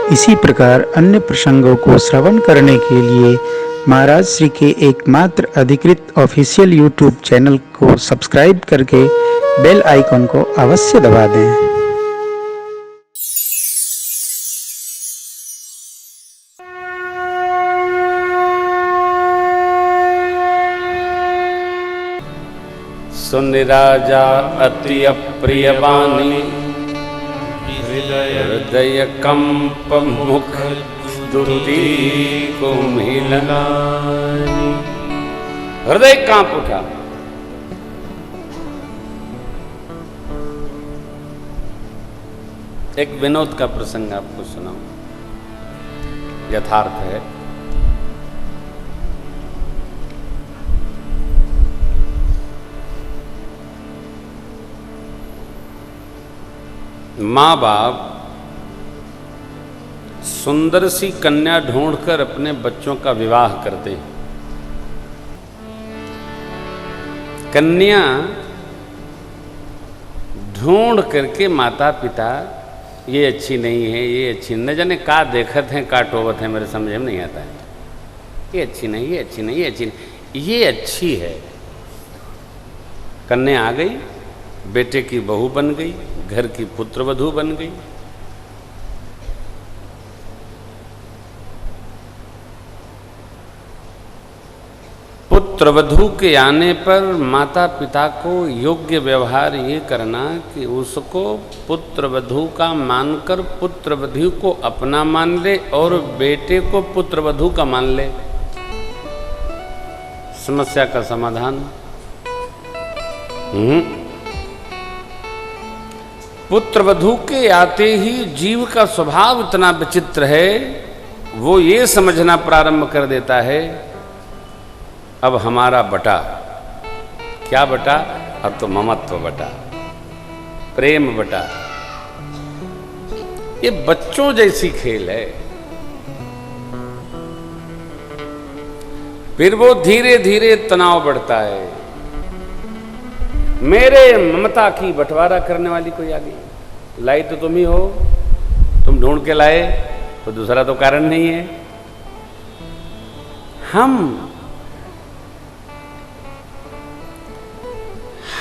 इसी प्रकार अन्य प्रसंगों को श्रवण करने के लिए महाराज श्री के एकमात्र अधिकृत ऑफिशियल यूट्यूब चैनल को सब्सक्राइब करके बेल आइकन को अवश्य दबा दें। सुन राजा अति अप्रियवाणी, हृदय कंप मुख दुर्दी को मिलना। हृदय कांप उठा। एक विनोद का प्रसंग आपको सुनाऊं, यथार्थ है। माँ बाप सुंदर सी कन्या ढूंढकर अपने बच्चों का विवाह करते हैं। कन्या ढूंढ करके माता पिता ये अच्छी नहीं है, ये अच्छी न जाने का देखत हैं का टोवत है, मेरे समझ में नहीं आता है। ये अच्छी नहीं, ये अच्छी नहीं, ये अच्छी नहीं, ये अच्छी है। कन्या आ गई, बेटे की बहू बन गई, घर की पुत्रवधू बन गई। पुत्रवधू के आने पर माता पिता को योग्य व्यवहार ये करना कि उसको पुत्रवधू का मानकर पुत्रवधू को अपना मान ले और बेटे को पुत्रवधू का मान ले। समस्या का समाधान। पुत्रवधू के आते ही जीव का स्वभाव इतना विचित्र है, वो ये समझना प्रारंभ कर देता है अब हमारा बटा। क्या बटा? अब तो ममत्व बटा, प्रेम बटा। ये बच्चों जैसी खेल है। फिर वो धीरे धीरे तनाव बढ़ता है। मेरे ममता की बंटवारा करने वाली कोई आ गई। लाई तो तुम ही हो, तुम ढूंढ के लाए, तो दूसरा तो कारण नहीं है।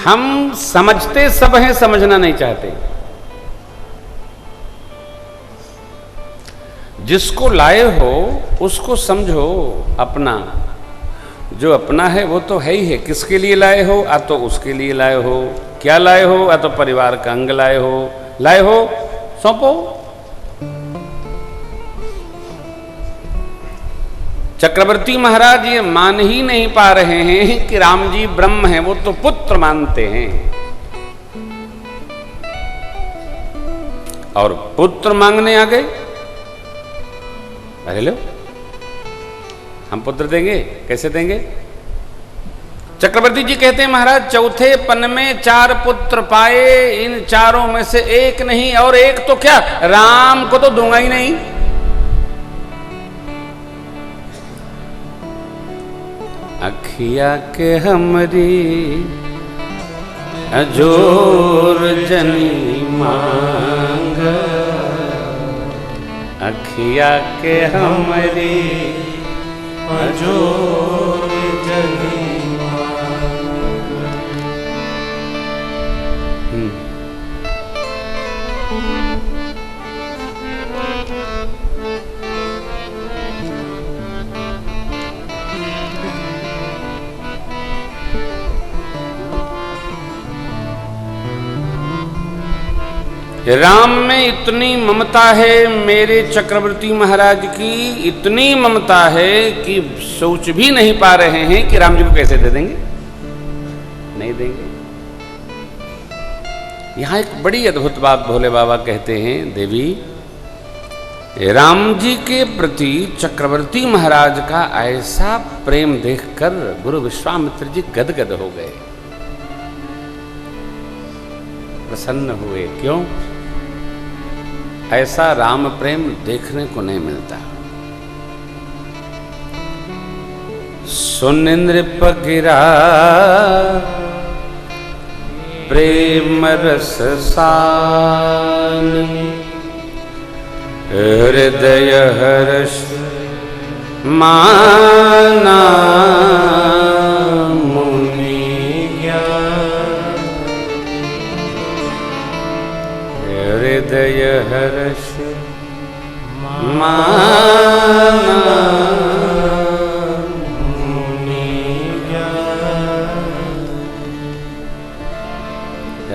हम समझते सब हैं, समझना नहीं चाहते। जिसको लाए हो उसको समझो अपना। जो अपना है वो तो है ही है। किसके लिए लाए हो? आ तो उसके लिए लाए हो। क्या लाए हो? आ तो परिवार का अंग लाए हो। लाए हो, सौंपो। चक्रवर्ती महाराज ये मान ही नहीं पा रहे हैं कि राम जी ब्रह्म हैं, वो तो पुत्र मानते हैं। और पुत्र मांगने आ गए। अरे लो, हम पुत्र देंगे, कैसे देंगे? चक्रवर्ती जी कहते हैं महाराज चौथे पन में 4 पुत्र पाए, इन चारों में से एक नहीं, और एक तो क्या, राम को तो दूंगा ही नहीं। अखिया के हमरी अजोर जनी मांग, अखिया के हमरी अजोर जनी मांग। राम में इतनी ममता है, मेरे चक्रवर्ती महाराज की इतनी ममता है कि सोच भी नहीं पा रहे हैं कि राम जी को कैसे दे देंगे। नहीं देंगे। यहां एक बड़ी अद्भुत बात भोले बाबा कहते हैं, देवी राम जी के प्रति चक्रवर्ती महाराज का ऐसा प्रेम देखकर गुरु विश्वामित्र जी गदगद हो गए, प्रसन्न हुए। क्यों? ऐसा राम प्रेम देखने को नहीं मिलता। सुन नृप गिरा प्रेम रस सान, हृदय हर्ष माना मुनि ज्ञान, हृदय हर्ष माना मुनि ज्ञान।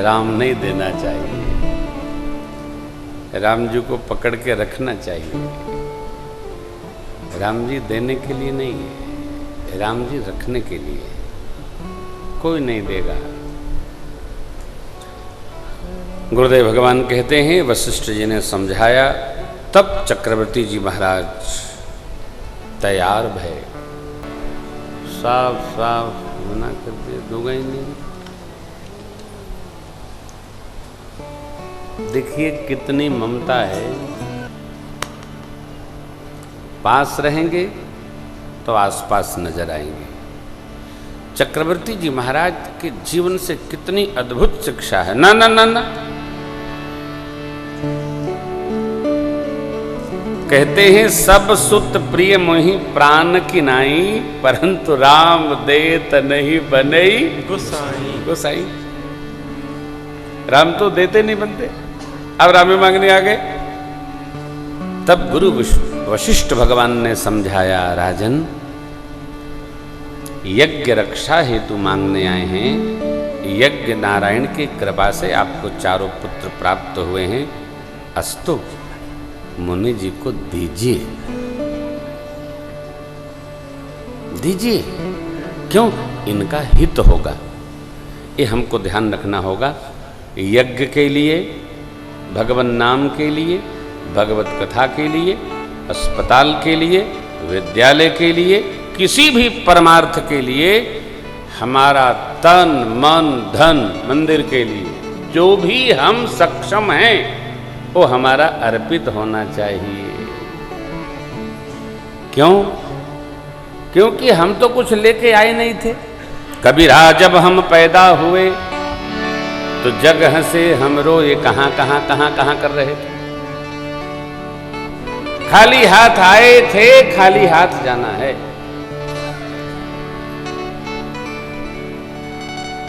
राम नहीं देना चाहिए, राम जी को पकड़ के रखना चाहिए। राम जी देने के लिए नहीं है, राम जी रखने के लिए। कोई नहीं देगा। गुरुदेव भगवान कहते हैं, वशिष्ठ जी ने समझाया, तब चक्रवर्ती जी महाराज तैयार भय। साफ साफ मना कर दिया, दूंगा ही नहीं। देखिए कितनी ममता है। पास रहेंगे तो आसपास नजर आएंगे। चक्रवर्ती जी महाराज के जीवन से कितनी अद्भुत शिक्षा है। ना ना ना ना, कहते हैं सब सुत प्रिय मोहि प्राण की नाई, परंतु राम देत नहीं बनई गोसाई। गोसाई राम तो देते नहीं बनते, अब रामे मांगने आ गए। तब गुरु वशिष्ठ भगवान ने समझाया, राजन यज्ञ रक्षा हेतु मांगने आए हैं। यज्ञ नारायण की कृपा से आपको चारों पुत्र प्राप्त हुए हैं। अस्तु मुनि जी को दीजिए, दीजिए। क्यों? इनका हित होगा, ये हमको ध्यान रखना होगा। यज्ञ के लिए, भगवान नाम के लिए, भगवत कथा के लिए, अस्पताल के लिए, विद्यालय के लिए, किसी भी परमार्थ के लिए, हमारा तन मन धन, मंदिर के लिए जो भी हम सक्षम हैं वो हमारा अर्पित होना चाहिए। क्यों? क्योंकि हम तो कुछ लेके आए नहीं थे। कबीरा जब हम पैदा हुए तो जग हंसे हमरो, ये कहां कहां कहां कहां कर रहे थे। खाली हाथ आए थे, खाली हाथ जाना है।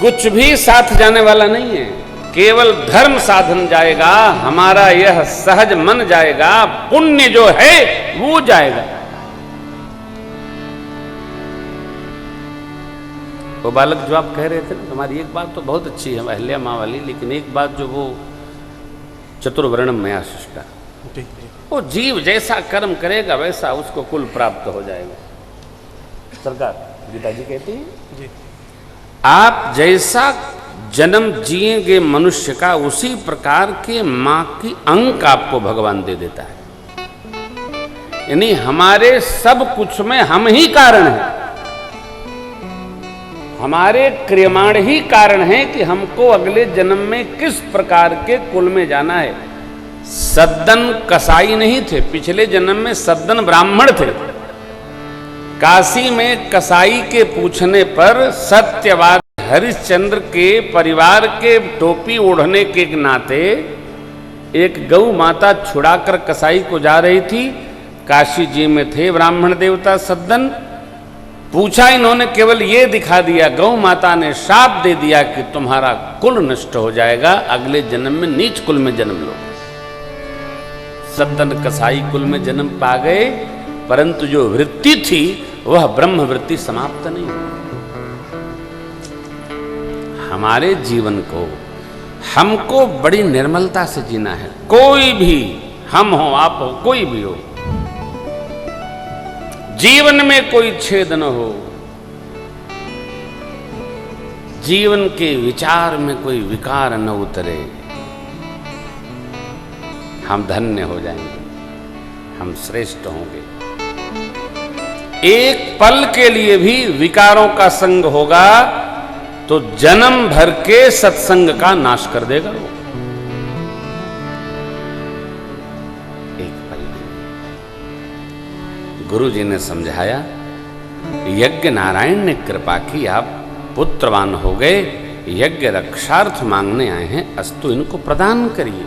कुछ भी साथ जाने वाला नहीं है। केवल धर्म साधन जाएगा, हमारा यह सहज मन जाएगा, पुण्य जो है वो जाएगा। वो बालक जो आप कह रहे थे ना, तुम्हारी एक बात तो बहुत अच्छी है अहल्या माँ वाली, लेकिन एक बात जो वो चतुर्वर्णम मया सृष्टा, वो जीव जैसा कर्म करेगा वैसा उसको कुल प्राप्त हो जाएगा। सरकार गीता जी कहती है जी, आप जैसा जन्म जिएंगे मनुष्य का, उसी प्रकार के मां की अंक आपको भगवान दे देता है। यानी हमारे सब कुछ में हम ही कारण हैं, हमारे क्रियमाण ही कारण है कि हमको अगले जन्म में किस प्रकार के कुल में जाना है। सद्दन कसाई नहीं थे, पिछले जन्म में सद्दन ब्राह्मण थे। काशी में कसाई के पूछने पर सत्यवाद हरिश्चंद्र के परिवार के टोपी ओढ़ने के नाते एक गौ माता छुड़ाकर कसाई को जा रही थी। काशी जी में थे ब्राह्मण देवता सद्दन। पूछा, इन्होंने केवल ये दिखा दिया, गौ माता ने शाप दे दिया कि तुम्हारा कुल नष्ट हो जाएगा, अगले जन्म में नीच कुल में जन्म लो। सद्दन कसाई कुल में जन्म पा गए, परंतु जो वृत्ति थी वह ब्रह्म वृत्ति समाप्त नहीं हुई। हमारे जीवन को हमको बड़ी निर्मलता से जीना है। कोई भी, हम हो आप हो कोई भी हो, जीवन में कोई छेद न हो, जीवन के विचार में कोई विकार न उतरे, हम धन्य हो जाएंगे, हम श्रेष्ठ होंगे। एक पल के लिए भी विकारों का संग होगा तो जन्म भर के सत्संग का नाश कर देगा वो। एक पल में गुरु जी ने समझाया, यज्ञ नारायण ने कृपा की, आप पुत्रवान हो गए, यज्ञ रक्षार्थ मांगने आए हैं, अस्तु इनको प्रदान करिए।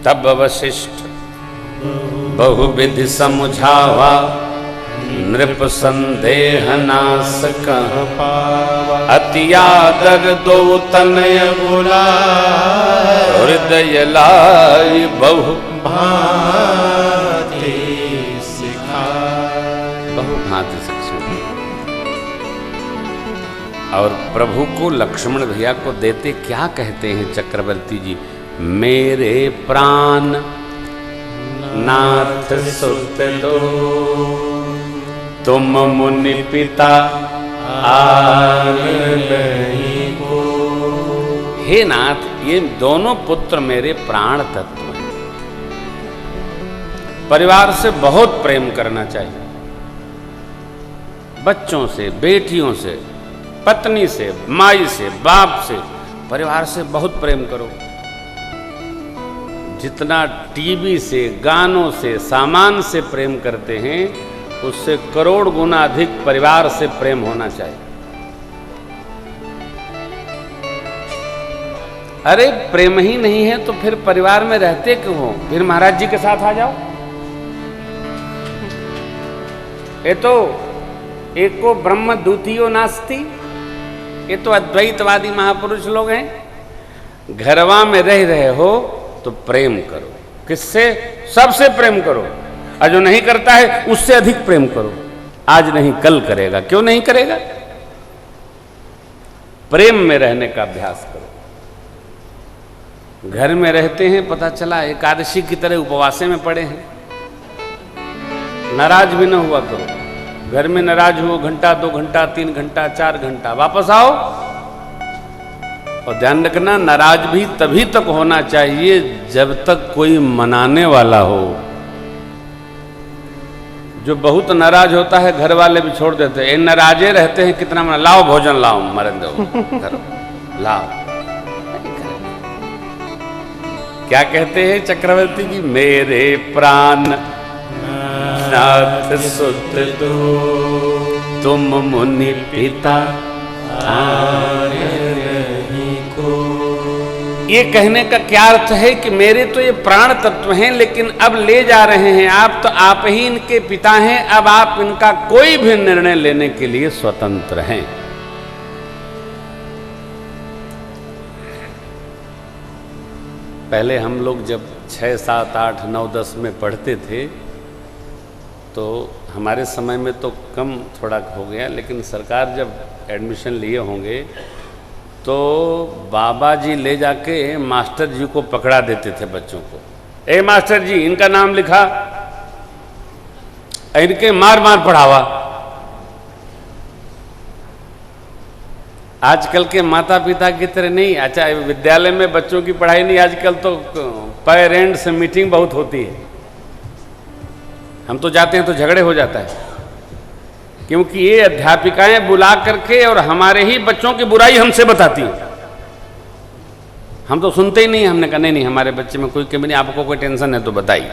तब वशिष्ठ बहुविधि समझावा नृप संदेह नास कह पावा। अति आदर दो तनय बुला हृदय लाई बहु भांति सिखा। बहु भांति शिक्षा। और प्रभु को लक्ष्मण भैया को देते क्या कहते हैं चक्रवर्ती जी? मेरे प्राण नाथ सुत दो तुम मुनि पिता आन नहीं को। हे नाथ, ये दोनों पुत्र मेरे प्राण तत्व हैं। परिवार से बहुत प्रेम करना चाहिए, बच्चों से, बेटियों से, पत्नी से, माई से, बाप से, परिवार से बहुत प्रेम करो। जितना टीवी से, गानों से, सामान से प्रेम करते हैं, उससे करोड़ गुना अधिक परिवार से प्रेम होना चाहिए। अरे प्रेम ही नहीं है तो फिर परिवार में रहते क्यों हो? फिर महाराज जी के साथ आ जाओ। ये तो एको ब्रह्म द्वितीयो नास्ति, ये तो अद्वैतवादी महापुरुष लोग हैं। घरवा में रह रहे हो तो प्रेम करो। किससे? सबसे प्रेम करो, और जो नहीं करता है उससे अधिक प्रेम करो। आज नहीं कल करेगा। क्यों नहीं करेगा? प्रेम में रहने का अभ्यास करो। घर में रहते हैं, पता चला एकादशी की तरह उपवासे में पड़े हैं। नाराज भी न हुआ करो। घर में नाराज हो, घंटा, 2 घंटा, 3 घंटा, 4 घंटा, वापस आओ। और ध्यान रखना, नाराज भी तभी तक होना चाहिए जब तक कोई मनाने वाला हो। जो बहुत नाराज होता है, घर वाले भी छोड़ देते हैं। नाराजे रहते हैं, कितना मना, लाओ भोजन लाओ, मरन दो, लाओ। क्या कहते हैं चक्रवर्ती जी? मेरे प्राण नाथ सुत दो तुम मुनि पिता आन नहीं को। ये कहने का क्या अर्थ है कि मेरे तो ये प्राण तत्व हैं, लेकिन अब ले जा रहे हैं आप, तो आप ही इनके पिता हैं। अब आप इनका कोई भी निर्णय लेने के लिए स्वतंत्र हैं। पहले हम लोग जब 6, 7, 8, 9, 10 में पढ़ते थे तो हमारे समय में तो कम थोड़ा हो गया, लेकिन सरकार जब एडमिशन लिए होंगे तो बाबा जी ले जाके मास्टर जी को पकड़ा देते थे बच्चों को। ए मास्टर जी, इनका नाम लिखा, इनके मार मार पढ़ावा। आजकल के माता पिता की तरह नहीं। अच्छा, विद्यालय में बच्चों की पढ़ाई नहीं, आजकल तो पेरेंट्स मीटिंग बहुत होती है। हम तो जाते हैं तो झगड़े हो जाता है, क्योंकि ये अध्यापिकाएं बुला करके और हमारे ही बच्चों की बुराई हमसे बताती हैं। हम तो सुनते ही नहीं। हमने कहा नहीं, हमारे बच्चे में कोई कमी नहीं, आपको कोई टेंशन है तो बताइए।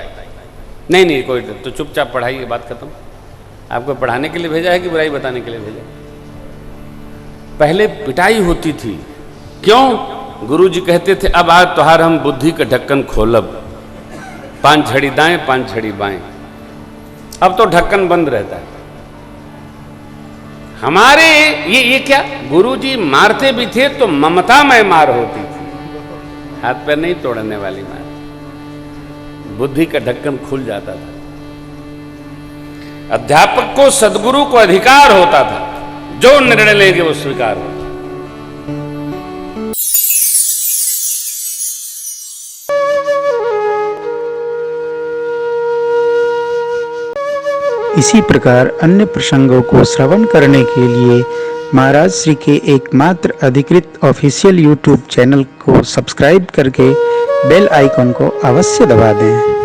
नहीं कोई, तो चुपचाप पढ़ाइए, बात खत्म। आपको पढ़ाने के लिए भेजा है कि बुराई बताने के लिए भेजा? पहले पिटाई होती थी। क्यों? गुरुजी कहते थे अब आज तोहार हम बुद्धि का ढक्कन खोलब, 5 छड़ी दाएं 5 छड़ी बाएं। अब तो ढक्कन बंद रहता है। हमारे ये क्या, गुरुजी मारते भी थे तो ममता में मार होती थी, हाथ पैर नहीं तोड़ने वाली मार। बुद्धि का ढक्कन खुल जाता था। अध्यापक को, सदगुरु को अधिकार होता था, जो निर्णय लेंगे वो स्वीकार होता। इसी प्रकार अन्य प्रसंगों को श्रवण करने के लिए महाराज श्री के एकमात्र अधिकृत ऑफिशियल यूट्यूब चैनल को सब्सक्राइब करके बेल आइकन को अवश्य दबा दें।